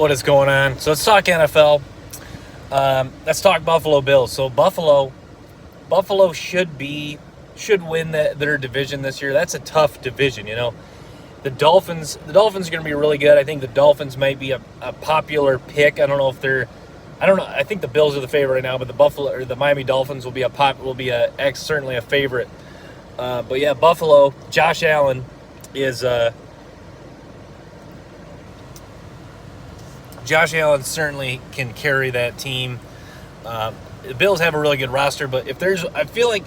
What is going on? So let's talk NFL. Let's talk Buffalo Bills. So Buffalo should win their division this year. That's a tough division, you know. The Dolphins are going to be really good. I think the Dolphins might be a popular pick. I don't know if they're. I don't know. I think the Bills are the favorite right now, but the Miami Dolphins will be certainly a favorite. But yeah, Buffalo. Josh Allen is. Josh Allen certainly can carry that team. The Bills have a really good roster, but I feel like,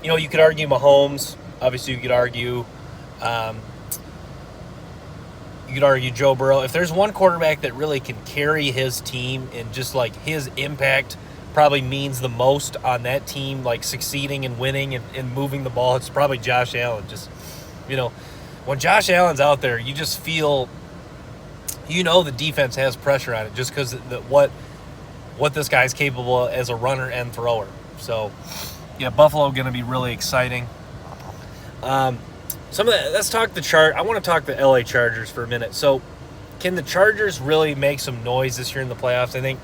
you could argue Mahomes. Obviously, you could argue Joe Burrow. If there's one quarterback that really can carry his team and just like his impact probably means the most on that team, like succeeding and winning and moving the ball, it's probably Josh Allen. Just, when Josh Allen's out there, you just feel, the defense has pressure on it just because what this guy's capable as a runner and thrower. So, yeah, Buffalo going to be really exciting. Let's talk I want to talk the LA Chargers for a minute. So, can the Chargers really make some noise this year in the playoffs? I think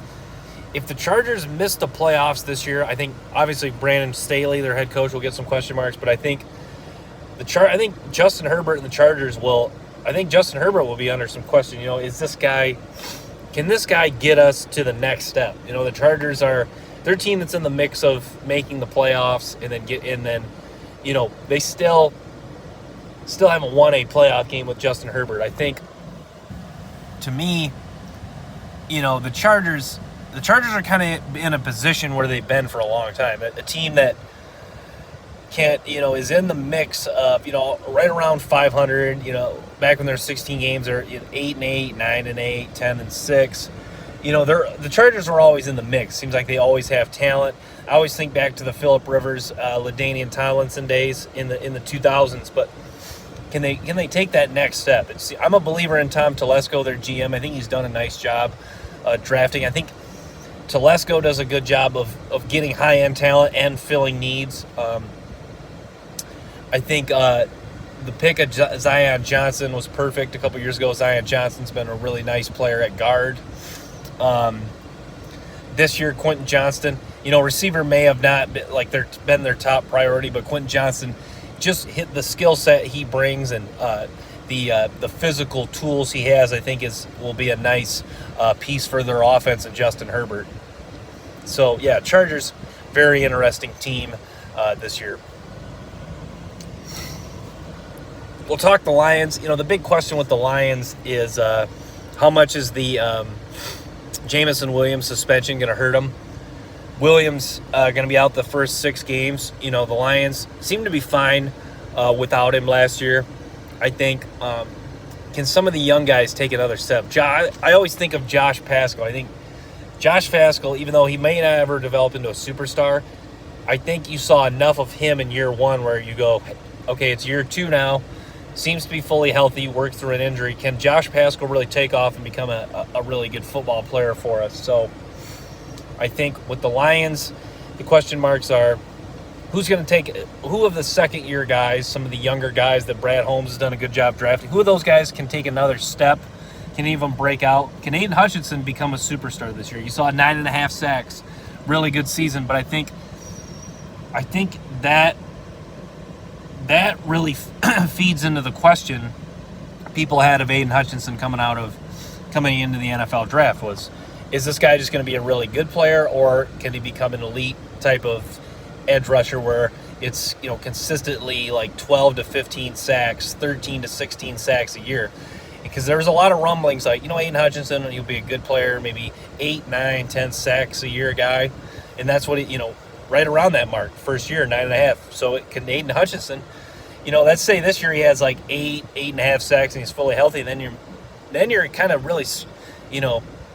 if the Chargers miss the playoffs this year, I think obviously Brandon Staley, their head coach, will get some question marks. But I think Justin Herbert and the Chargers will. I think Justin Herbert will be under some question. Can this guy get us to the next step? The Chargers they're a team that's in the mix of making the playoffs and then they still haven't won a playoff game with Justin Herbert. I think, to me, the Chargers are kind of in a position where they've been for a long time. A team that is in the mix of, right around 500, back when there's 16 games, they're 8-8, 9-8, 10-6. The Chargers are always in the mix. Seems like they always have talent. I always think back to the Phillip Rivers, LaDainian Tomlinson days in the 2000s, but can they take that next step? I'm a believer in Tom Telesco, their GM. I think he's done a nice job drafting. I think Telesco does a good job of getting high-end talent and filling needs. I think the pick of Zion Johnson was perfect a couple years ago. Zion Johnson's been a really nice player at guard. This year, Quentin Johnston, receiver may have not been their top priority, but Quentin Johnston just hit the skill set he brings and the physical tools he has. I think will be a nice piece for their offense and Justin Herbert. So yeah, Chargers, very interesting team this year. We'll talk the Lions. The big question with the Lions is how much is the Jameson Williams suspension going to hurt them? Williams going to be out the first 6 games. The Lions seem to be fine without him last year. I think, can some of the young guys take another step? I always think of Josh Paschal. I think Josh Paschal, even though he may not ever develop into a superstar, I think you saw enough of him in year 1 where you go, okay, it's year 2 now. Seems to be fully healthy, worked through an injury. Can Josh Paschal really take off and become a really good football player for us? So I think with the Lions, the question marks are who of the second-year guys, some of the younger guys that Brad Holmes has done a good job drafting, who of those guys can take another step, can even break out? Can Aiden Hutchinson become a superstar this year? You saw 9.5 sacks, really good season, but I think that really feeds into the question people had of Aiden Hutchinson coming into the NFL draft is this guy just going to be a really good player, or can he become an elite type of edge rusher where it's consistently like 12 to 15 sacks, 13 to 16 sacks a year? Because there's a lot of rumblings like, Aiden Hutchinson, he'll be a good player, maybe 8, 9, 10 sacks a year guy, and that's what right around that mark, first year, 9.5. So can Aiden Hutchinson, let's say this year he has like 8.5 sacks and he's fully healthy, then you're kind of really,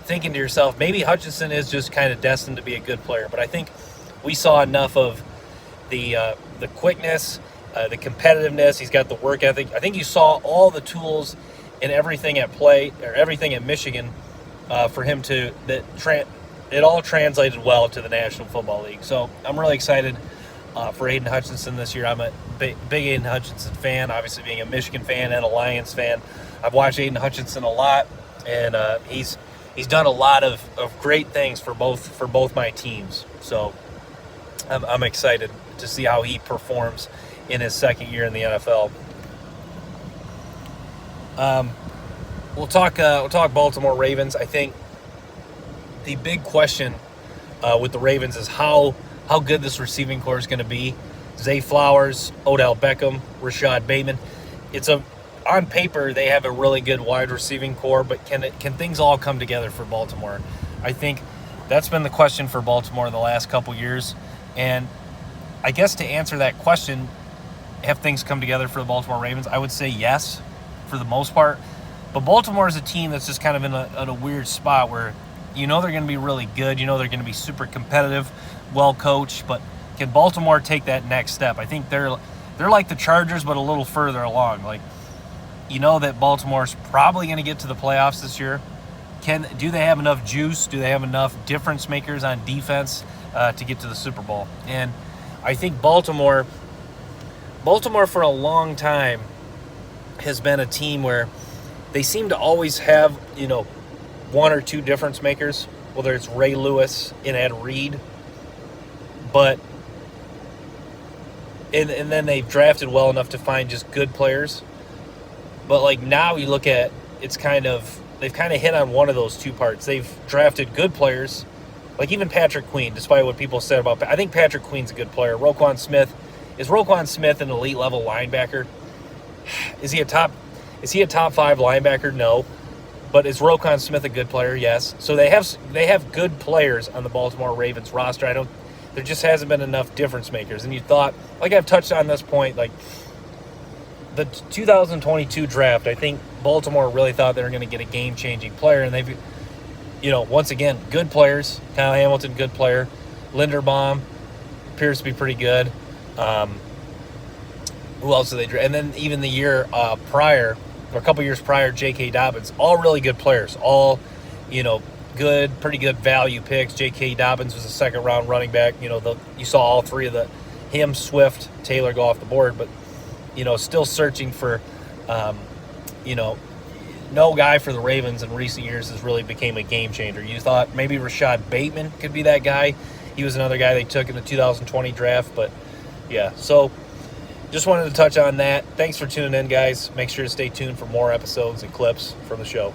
thinking to yourself, maybe Hutchinson is just kind of destined to be a good player. But I think we saw enough of the quickness, the competitiveness. He's got the work ethic. I think you saw all the tools and everything at play, or everything at Michigan, for him it all translated well to the National Football League. So I'm really excited for Aiden Hutchinson this year. I'm a big Aiden Hutchinson fan, obviously being a Michigan fan and a Lions fan. I've watched Aiden Hutchinson a lot. and he's done a lot of great things for both my teams. So I'm excited to see how he performs in his second year in the NFL. We'll talk Baltimore Ravens. I think the big question with the Ravens is how good this receiving core is going to be. Zay Flowers, Odell Beckham, Rashad Bateman. On paper they have a really good wide receiving core, but can things all come together for Baltimore? I think that's been the question for Baltimore the last couple years, and I guess to answer that question, have things come together for the Baltimore Ravens? I would say yes, for the most part. But Baltimore is a team that's just kind of in a weird spot where they're going to be really good. They're going to be super competitive, well coached. But can Baltimore take that next step? I think they're like the Chargers, but a little further along. Like, that Baltimore's probably going to get to the playoffs this year. Do they have enough juice? Do they have enough difference makers on defense to get to the Super Bowl? And I think Baltimore for a long time has been a team where they seem to always have, one or two difference makers, whether it's Ray Lewis and Ed Reed. But and then they've drafted well enough to find just good players. But like now you look at they've kind of hit on one of those two parts. They've drafted good players, like even Patrick Queen, despite what people said about. I think Patrick Queen's a good player. Roquan Smith an elite level linebacker? Is he a top 5 linebacker? No. But is Roquan Smith a good player? Yes. So they have good players on the Baltimore Ravens roster. There just hasn't been enough difference makers. And you thought, like I've touched on this point, like the 2022 draft, I think Baltimore really thought they were going to get a game-changing player, and they've, once again, good players. Kyle Hamilton, good player. Linderbaum appears to be pretty good. Who else did they draft? And then even the year prior, or a couple years prior, J.K. Dobbins, all really good players, all, pretty good value picks. J.K. Dobbins was a second-round running back. You saw all three of him, Swift, Taylor go off the board, but, still searching for, no guy for the Ravens in recent years has really became a game changer. You thought maybe Rashad Bateman could be that guy. He was another guy they took in the 2020 draft, but, yeah, so just wanted to touch on that. Thanks for tuning in, guys. Make sure to stay tuned for more episodes and clips from the show.